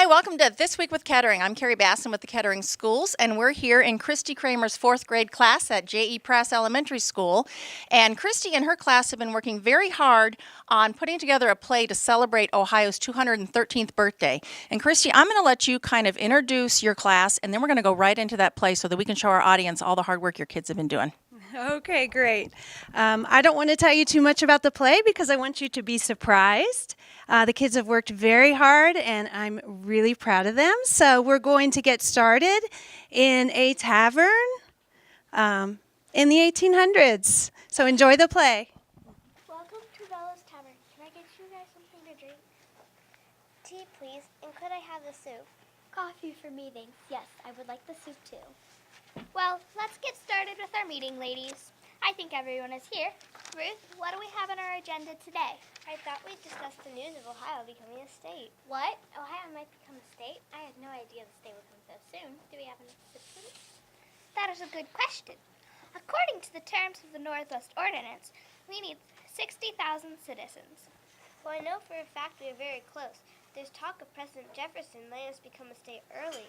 welcome to This Week with Kettering. I'm Carrie Basson with the Kettering Schools, and we're here in Christy Kramer's 4th grade class at J.E. Press Elementary School. And Christy and her class have been working very hard on putting together a play to celebrate Ohio's 213th birthday. And Christy, I'm going to let you kind of introduce your class, and then we're going to go right into that play so that we can show our audience all the hard work your kids have been doing. Okay, great. I don't want to tell you too much about the play because I want you to be surprised. The kids have worked very hard and I'm really proud of them. So we're going to get started in a tavern in the 1800s. So enjoy the play. Welcome to Bella's Tavern. Can I get you guys something to drink? Tea, please. And could I have the soup? Coffee for me, thanks. Yes, I would like the soup too. Well, let's get started with our meeting, ladies. I think everyone is here. Ruth, what do we have on our agenda today? I thought we'd discuss the news of Ohio becoming a state. What? Ohio might become a state? I had no idea the state would come so soon. Do we have enough citizens? That is a good question. According to the terms of the Northwest Ordinance, we need 60,000 citizens. Well, I know for a fact we are very close. There's talk of President Jefferson letting us become a state early.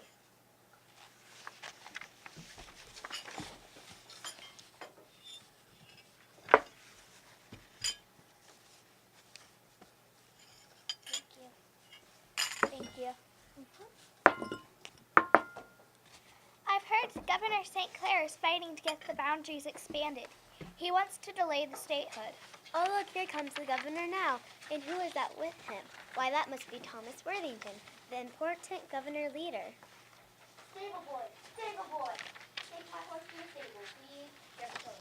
Thank you. I've heard Governor St. Clair is fighting to get the boundaries expanded. He wants to delay the statehood. Oh, look, here comes the governor now. And who is that with him? Why, that must be Thomas Worthington, the important governor leader. Stable boy, take my horse to the stable, please. Yes, sir.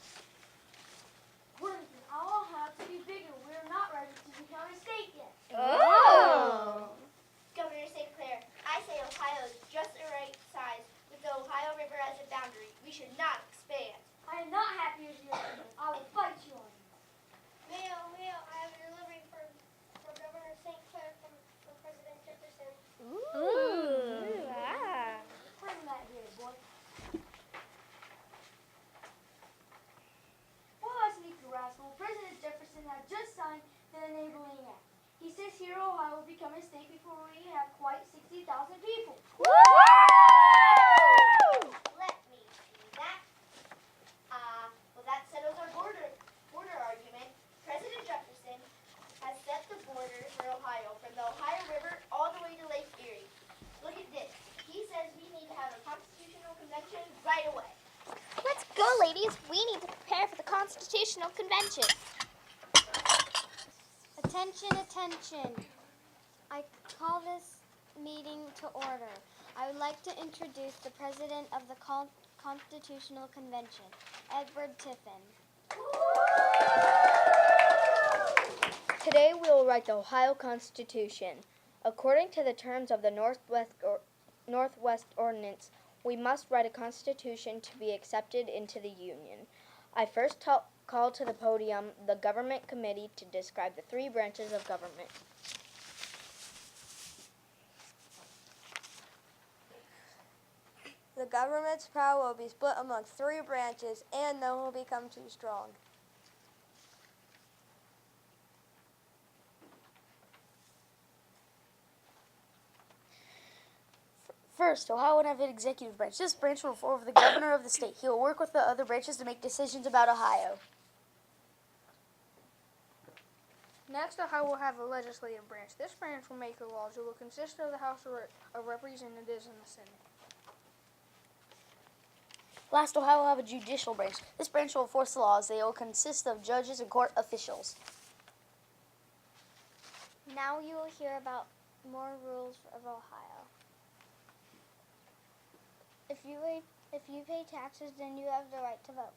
Worthington, I'll have to be bigger. We're not ready to become a state yet. Oh! Governor St. Clair, I say Ohio is just the right size with the Ohio River as a boundary. We should not expand. I am not happy with your opinion. I will fight you on it. Mayo, I have a delivery for Governor St. Clair from President Jefferson. Ooh. Ah. Bring that here, boy. Well, I sneaky rascal. President Jefferson had just signed the Enabling Act. He says here Ohio will become a state before we have quite 60,000 people. Woo! Let me see that. Well, that settles our border argument. President Jefferson has set the border for Ohio from the Ohio River all the way to Lake Erie. Look at this. He says we need to have a constitutional convention right away. Let's go, ladies. We need to prepare for the constitutional convention. Attention. I call this meeting to order. I would like to introduce the President of the Constitutional Convention, Edward Tiffin. Today we will write the Ohio Constitution. According to the terms of the Northwest Ordinance, we must write a constitution to be accepted into the Union. I first call to the podium the Government Committee to describe the 3 branches of government. The government's power will be split among 3 branches, and none will become too strong. First, Ohio would have an executive branch. This branch will report over the governor of the state. He will work with the other branches to make decisions about Ohio. Next, Ohio will have a legislative branch. This branch will make the laws. It will consist of the House of Representatives and the Senate. Last, Ohio will have a judicial branch. This branch will enforce the laws. They will consist of judges and court officials. Now you will hear about more rules of Ohio. If you pay taxes, then you have the right to vote.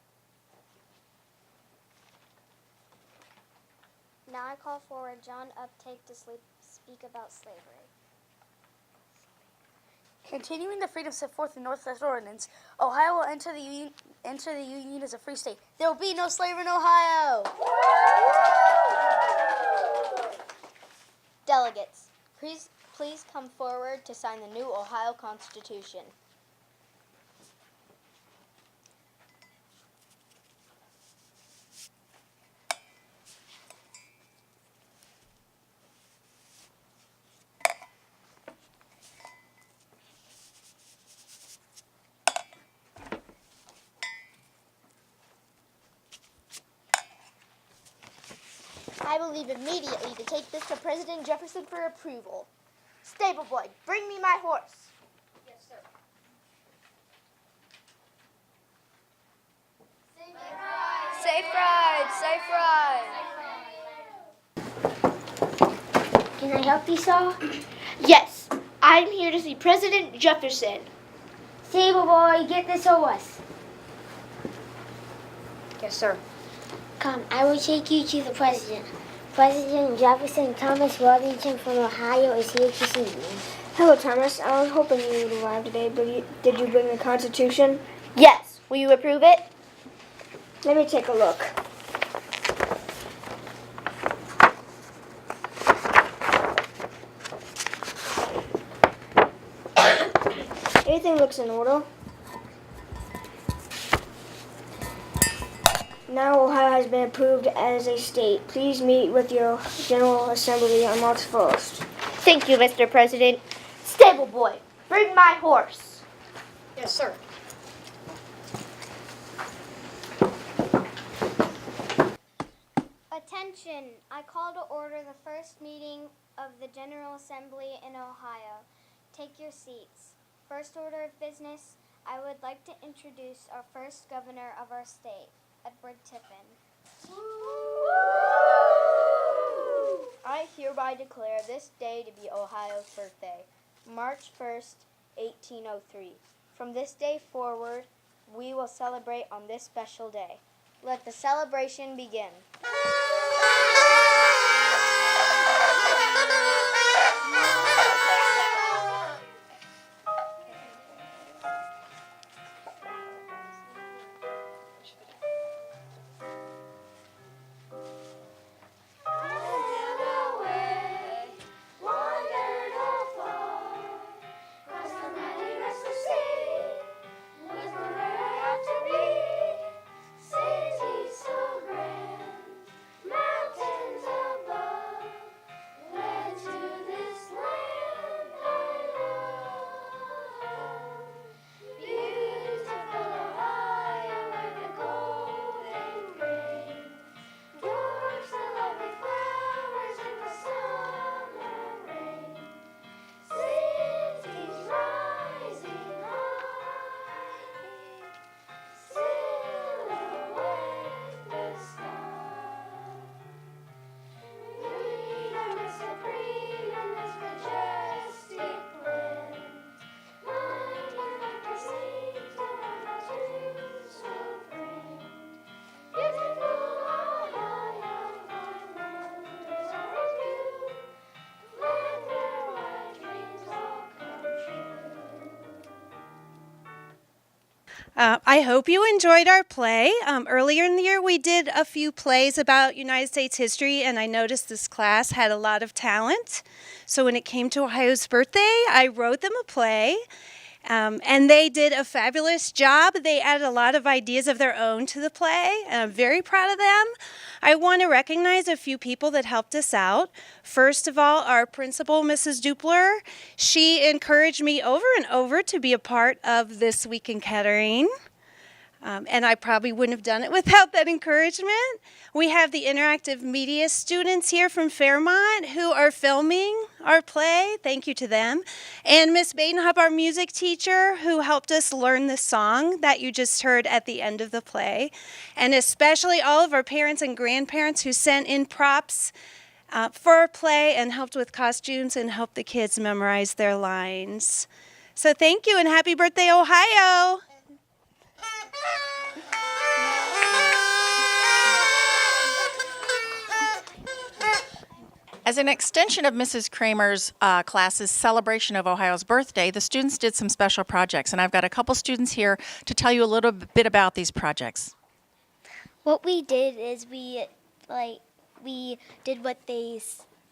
Now I call forward John Uptake to speak about slavery. Continuing the freedom set forth in Northwest Ordinance, Ohio will enter the Union as a free state. There will be no slavery in Ohio. Delegates, please come forward to sign the new Ohio Constitution. will leave immediately to take this to President Jefferson for approval. Stable boy, bring me my horse. Yes, sir. Safe ride, safe ride. Can I help you, sir? Yes, I'm here to see President Jefferson. Stable boy, get this horse. Yes, sir. Come, I will take you to the president. President Jefferson Thomas Washington from Ohio is here to see you. Hello, Thomas. I was hoping you would arrive today, but did you bring the Constitution? Yes, will you approve it? Let me take a look. Everything looks in order. Now Ohio has been approved as a state. Please meet with your General Assembly on March 1st. Thank you, Mr. President. Stable boy, bring my horse. Yes, sir. Attention, I call to order the first meeting of the General Assembly in Ohio. Take your seats. First order of business, I would like to introduce our first governor of our state, Edward Tiffin. I hereby declare this day to be Ohio's birthday, March 1st, 1803. From this day forward, we will celebrate on this special day. Let the celebration begin. I hope you enjoyed our play. Earlier in the year, we did a few plays about United States history, and I noticed this class had a lot of talent. So when it came to Ohio's birthday, I wrote them a play, and they did a fabulous job. They added a lot of ideas of their own to the play, and I'm very proud of them. I want to recognize a few people that helped us out. First of all, our principal, Mrs. Dupler. She encouraged me over and over to be a part of This Week in Kettering. And I probably wouldn't have done it without that encouragement. We have the interactive media students here from Fairmont who are filming our play. Thank you to them. And Miss Badenhub, our music teacher, who helped us learn the song that you just heard at the end of the play. And especially all of our parents and grandparents who sent in props for our play and helped with costumes and helped the kids memorize their lines. So thank you and happy birthday, Ohio! As an extension of Mrs. Kramer's class's celebration of Ohio's birthday, the students did some special projects, and I've got a couple students here to tell you a little bit about these projects. What we did is we did what they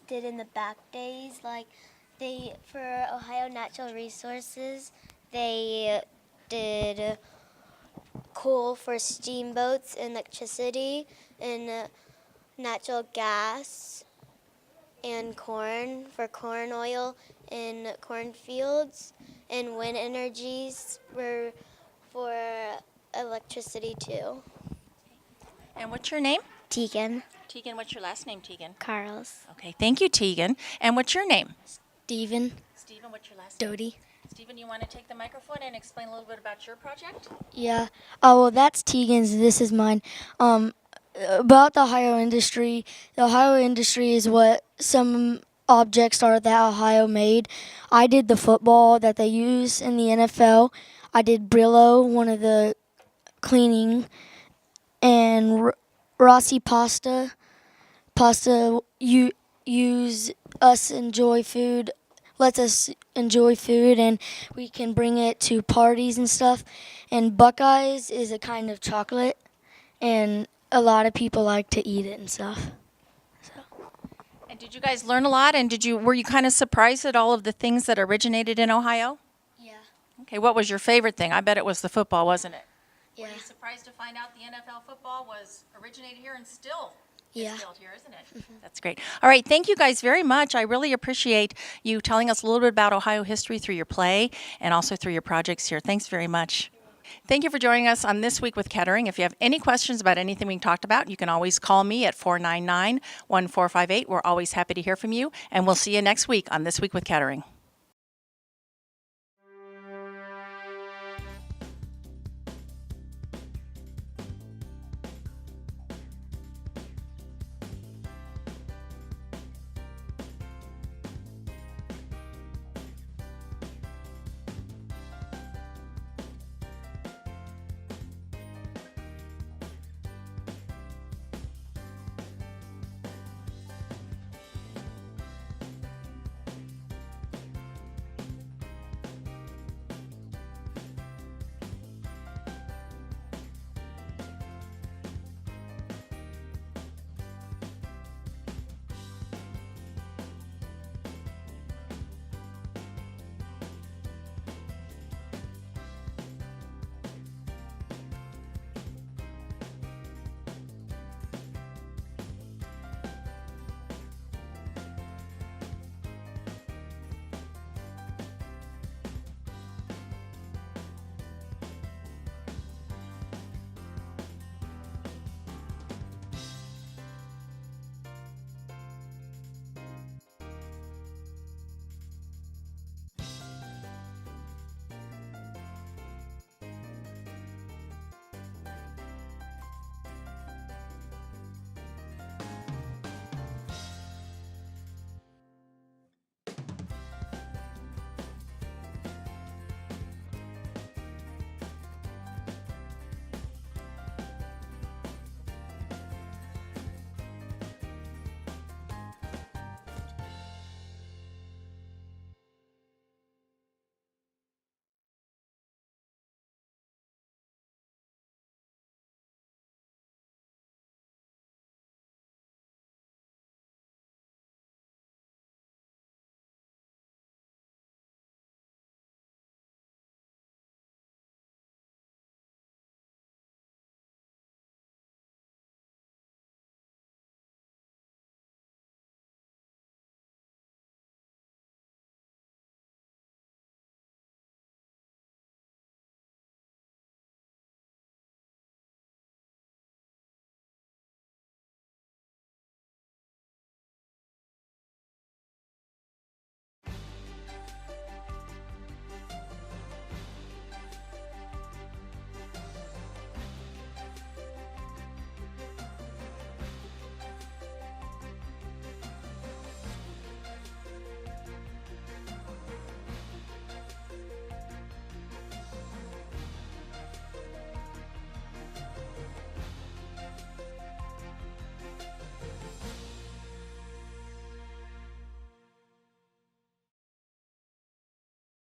did in the back days. For Ohio Natural Resources, they did coal for steamboats, and electricity, and natural gas, and corn for corn oil in cornfields, and wind energies were for electricity too. And what's your name? Tegan. Tegan, what's your last name, Tegan? Carlos. Okay, thank you, Tegan. And what's your name? Steven. Stephen, what's your last name? Dodie. Stephen, you want to take the microphone and explain a little bit about your project? Yeah. Oh, well, that's Tegan's. This is mine. About the Ohio industry. The Ohio industry is what some objects are that Ohio made. I did the football that they use in the NFL. I did Brillo, one of the cleaning, and Rossi pasta. Pasta you use us enjoy food, lets us enjoy food, and we can bring it to parties and stuff. And Buckeyes is a kind of chocolate, and a lot of people like to eat it and stuff. And did you guys learn a lot? And were you kind of surprised at all of the things that originated in Ohio? Yeah. Okay, what was your favorite thing? I bet it was the football, wasn't it? Yeah. Were you surprised to find out the NFL football was originated here and still Yeah. is built here, isn't it? That's great. All right, thank you guys very much. I really appreciate you telling us a little bit about Ohio history through your play and also through your projects here. Thanks very much. Thank you for joining us on This Week with Kettering. If you have any questions about anything we talked about, you can always call me at 499-1458. We're always happy to hear from you, and we'll see you next week on This Week with Kettering.